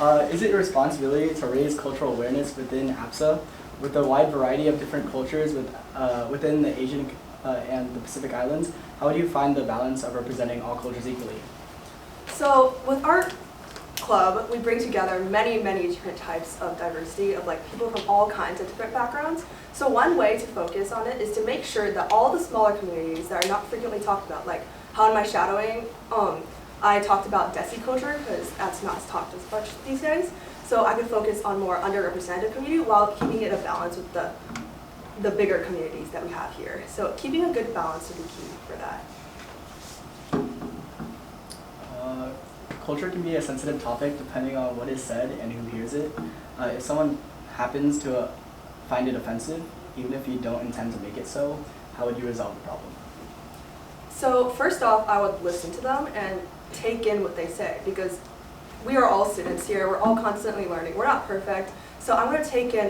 Is it your responsibility to raise cultural awareness within APSA with a wide variety of different cultures within the Asian and the Pacific Islands? How would you find the balance of representing all cultures equally? So with our club, we bring together many different types of diversity of like people from all kinds of different backgrounds. So one way to focus on it is to make sure that all the smaller communities that are not frequently talked about, like how in my shadowing, I talked about Desi culture because that's not talked as much these days. So I could focus on more underrepresented community while keeping it a balance with the bigger communities that we have here. So keeping a good balance would be key for that. Culture can be a sensitive topic depending on what is said and who hears it. If someone happens to find it offensive, even if you don't intend to make it so, how would you resolve the problem? So first off, I would listen to them and take in what they say because we are all students here. We're all constantly learning. We're not perfect. So I'm going to take in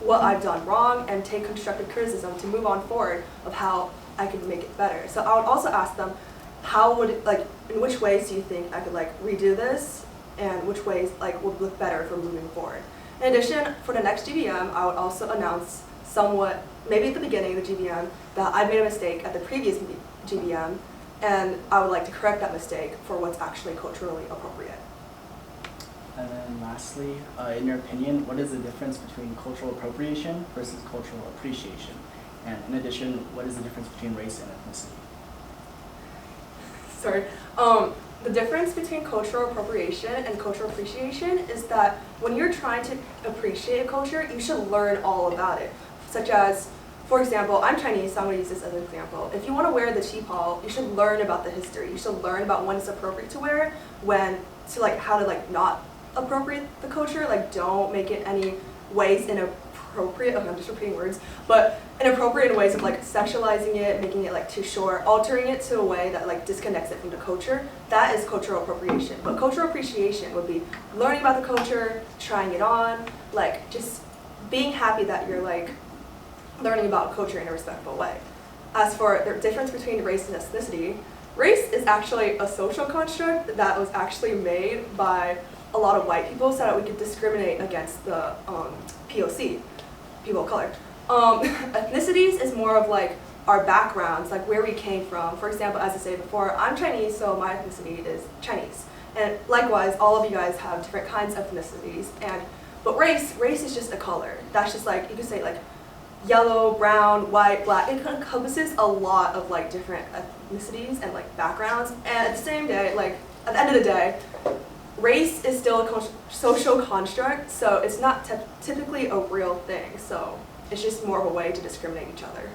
what I've done wrong and take constructive criticism to move on forward of how I could make it better. So I would also ask them, in which ways do you think I could redo this, and which ways would look better for moving forward. In addition, for the next GBM, I would also announce somewhat, maybe at the beginning of the GBM, that I made a mistake at the previous GBM, and I would like to correct that mistake for what's actually culturally appropriate. And then lastly, in your opinion, what is the difference between cultural appropriation versus cultural appreciation? And in addition, what is the difference between race and ethnicity? Sorry. The difference between cultural appropriation and cultural appreciation is that when you're trying to appreciate a culture, you should learn all about it. Such as, for example, I'm Chinese, so I'm going to use this as an example. If you want to wear the qipao, you should learn about the history. You should learn about when it's appropriate to wear, how to not appropriate the culture, don't make it any ways inappropriate. Okay, I'm just repeating words, but inappropriate in ways of sexualizing it, making it too short, altering it to a way that disconnects it from the culture. That is cultural appropriation. But cultural appreciation would be learning about the culture, trying it on, just being happy that you're learning about culture in a respectful way. As for the difference between race and ethnicity, race is actually a social construct that was actually made by a lot of white people so that we could discriminate against the POC, people of color. Ethnicities is more of our backgrounds, where we came from. For example, as I said before, I'm Chinese, so my ethnicity is Chinese. And likewise, all of you guys have different kinds of ethnicities. But race is just a color. That's just you could say yellow, brown, white, black. It encompasses a lot of different ethnicities and backgrounds. And at the same day, at the end of the day, race is still a social construct, so it's not typically a real thing. So it's just more of a way to discriminate each other.